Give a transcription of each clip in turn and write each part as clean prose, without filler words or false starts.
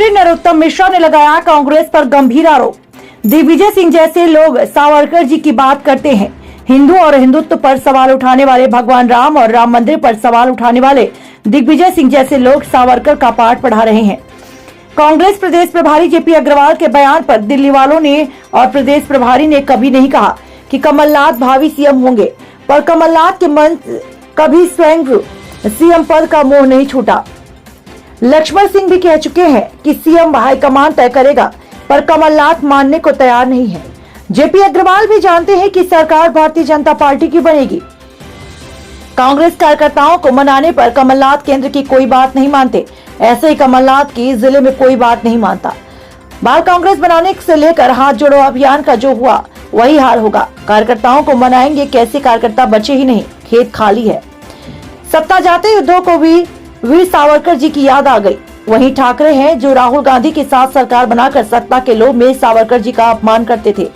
मंत्री नरोत्तम मिश्रा ने लगाया कांग्रेस पर गंभीर आरोप। दिग्विजय सिंह जैसे लोग सावरकर जी की बात करते हैं। हिंदू और हिंदुत्व पर सवाल उठाने वाले, भगवान राम और राम मंदिर पर सवाल उठाने वाले दिग्विजय सिंह जैसे लोग सावरकर का पाठ पढ़ा रहे हैं। कांग्रेस प्रदेश प्रभारी जेपी अग्रवाल के बयान पर दिल्ली वालों ने और प्रदेश प्रभारी ने कभी नहीं कहा कि कमलनाथ भावी सीएम होंगे, पर कमलनाथ के मन कभी स्वयं सीएम पद का मोह नहीं छूटा। लक्ष्मण सिंह भी कह चुके हैं कि सीएम हाईकमान तय करेगा, पर कमलनाथ मानने को तैयार नहीं है। जेपी अग्रवाल भी जानते हैं कि सरकार भारतीय जनता पार्टी की बनेगी। कांग्रेस कार्यकर्ताओं को मनाने पर कमलनाथ केंद्र की कोई बात नहीं मानते, ऐसे ही कमलनाथ की जिले में कोई बात नहीं मानता। बाल कांग्रेस बनाने से लेकर हाथ जोड़ो अभियान का जो हुआ वही हाल होगा। कार्यकर्ताओं को मनाएंगे कैसे? कार्यकर्ता बचे ही नहीं, खेत खाली है। सत्ता जाते युद्धों को भी वीर सावरकर जी की याद आ गई। वहीं ठाकरे हैं जो राहुल गांधी के साथ सरकार बनाकर सत्ता के लोभ में सावरकर जी का अपमान करते थे।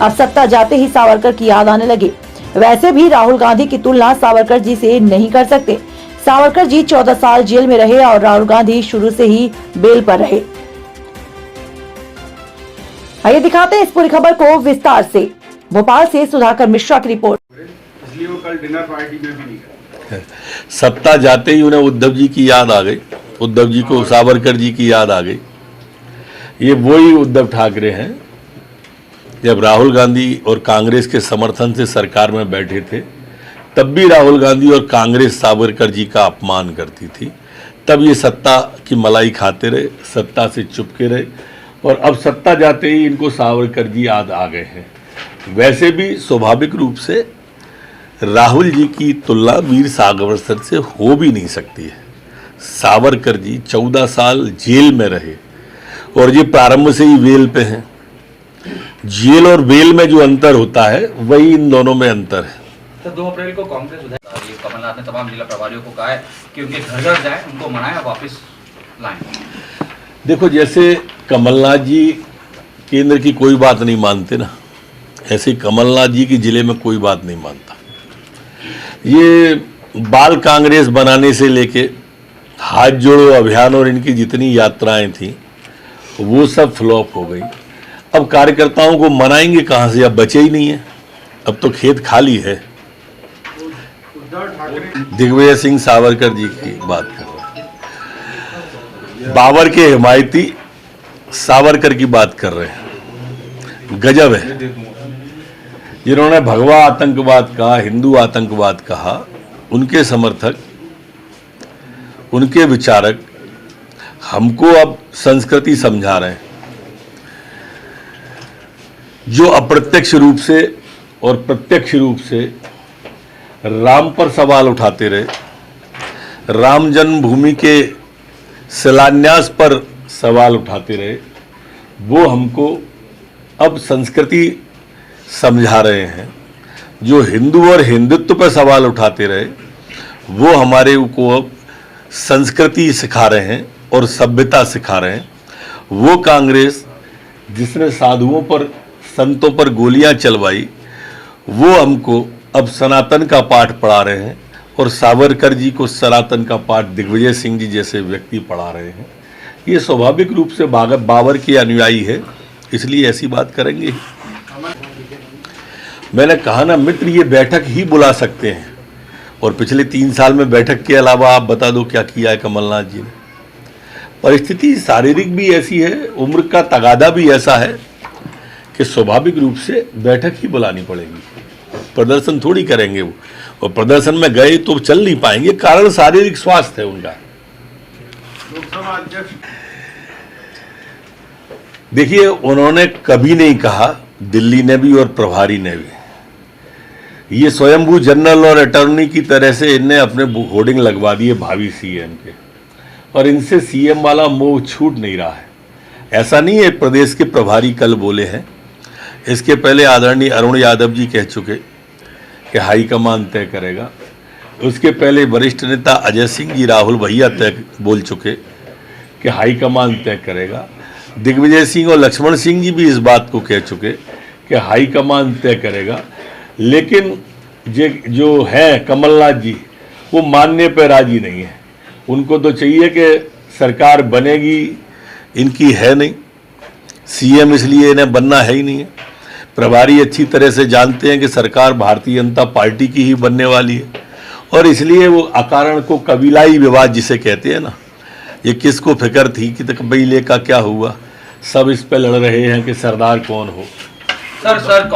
अब सत्ता जाते ही सावरकर की याद आने लगी। वैसे भी राहुल गांधी की तुलना सावरकर जी से नहीं कर सकते। सावरकर जी 14 साल जेल में रहे और राहुल गांधी शुरू से ही बेल पर रहे। आइए दिखाते हैं इस पूरी खबर को विस्तार से। भोपाल से सुधाकर मिश्रा की रिपोर्ट। इसलिए वो कल डिनर पार्टी में भी नहीं गए। सत्ता जाते ही उन्हें उद्धव जी की याद आ गई। उद्धव जी को सावरकर जी की याद आ गई। ये वही उद्धव ठाकरे हैं जब राहुल गांधी और कांग्रेस के समर्थन से सरकार में बैठे थे, तब भी राहुल गांधी और कांग्रेस सावरकर जी का अपमान करती थी। तब ये सत्ता की मलाई खाते रहे, सत्ता से चुपके रहे, और अब सत्ता जाते ही इनको सावरकर जी याद आ गए हैं। वैसे भी स्वाभाविक रूप से राहुल जी की तुलना वीर सावरकर से हो भी नहीं सकती है। सावरकर जी 14 साल जेल में रहे और ये प्रारंभ से ही वेल पे हैं। जेल और वेल में जो अंतर होता है वही इन दोनों में अंतर है। तो 2 अप्रैल को कांग्रेस विधायक कमलनाथ ने तमाम जिला प्रभारियों को कहा है कि उनके घर घर जाएं, उनको मनाएं, वापस लाएं। देखो, जैसे कमलनाथ जी केंद्र की कोई बात नहीं मानते ना, ऐसे कमलनाथ जी की जिले में कोई बात नहीं मानता। ये बाल कांग्रेस बनाने से लेके हाथ जोड़ो अभियान और इनकी जितनी यात्राएं थी वो सब फ्लॉप हो गई। अब कार्यकर्ताओं को मनाएंगे कहां से? अब बचे ही नहीं है, अब तो खेत खाली है। दिग्विजय सिंह सावरकर जी की बात कर रहे हैं, बाबर के हिमायती सावरकर की बात कर रहे हैं। गजब है। जिन्होंने भगवा आतंकवाद कहा, हिंदू आतंकवाद कहा, उनके समर्थक, उनके विचारक हमको अब संस्कृति समझा रहे हैं। जो अप्रत्यक्ष रूप से और प्रत्यक्ष रूप से राम पर सवाल उठाते रहे, राम जन्मभूमि के शिलान्यास पर सवाल उठाते रहे, वो हमको अब संस्कृति समझा रहे हैं। जो हिंदू और हिंदुत्व पर सवाल उठाते रहे, वो हमारे को अब संस्कृति सिखा रहे हैं और सभ्यता सिखा रहे हैं। वो कांग्रेस जिसने साधुओं पर, संतों पर गोलियां चलवाई, वो हमको अब सनातन का पाठ पढ़ा रहे हैं, और सावरकर जी को सनातन का पाठ दिग्विजय सिंह जी जैसे व्यक्ति पढ़ा रहे हैं। ये स्वाभाविक रूप से बाबर के अनुयायी है, इसलिए ऐसी बात करेंगे। मैंने कहा ना मित्र, ये बैठक ही बुला सकते हैं, और पिछले 3 साल में बैठक के अलावा आप बता दो क्या किया है कमलनाथ जी ने। परिस्थिति शारीरिक भी ऐसी है, उम्र का तगादा भी ऐसा है कि स्वाभाविक रूप से बैठक ही बुलानी पड़ेगी। प्रदर्शन थोड़ी करेंगे वो, और प्रदर्शन में गए तो चल नहीं पाएंगे, कारण शारीरिक स्वास्थ्य है उनका। देखिए, उन्होंने कभी नहीं कहा, दिल्ली ने भी और प्रभारी ने भी, ये स्वयंभू जनरल और अटॉर्नी की तरह से इनने अपने होर्डिंग लगवा दिए भावी सीएम के, और इनसे सीएम वाला मोह छूट नहीं रहा है। ऐसा नहीं है प्रदेश के प्रभारी कल बोले हैं, इसके पहले आदरणीय अरुण यादव जी कह चुके कि हाईकमान तय करेगा। उसके पहले वरिष्ठ नेता अजय सिंह जी, राहुल भैया तय बोल चुके कि हाईकमान तय करेगा। दिग्विजय सिंह और लक्ष्मण सिंह जी भी इस बात को कह चुके कि हाईकमान तय करेगा। लेकिन जो है कमलनाथ जी, वो मानने पर राजी नहीं है। उनको तो चाहिए कि सरकार बनेगी, इनकी है नहीं। सीएम इसलिए इन्हें बनना है ही नहीं है। प्रभारी अच्छी तरह से जानते हैं कि सरकार भारतीय जनता पार्टी की ही बनने वाली है, और इसलिए वो अकारण को कबीलाई विवाद जिसे कहते हैं ना, ये किसको फिक्र थी कि कबीले का क्या हुआ, सब इस पे लड़ रहे हैं कि सरदार कौन हो। सर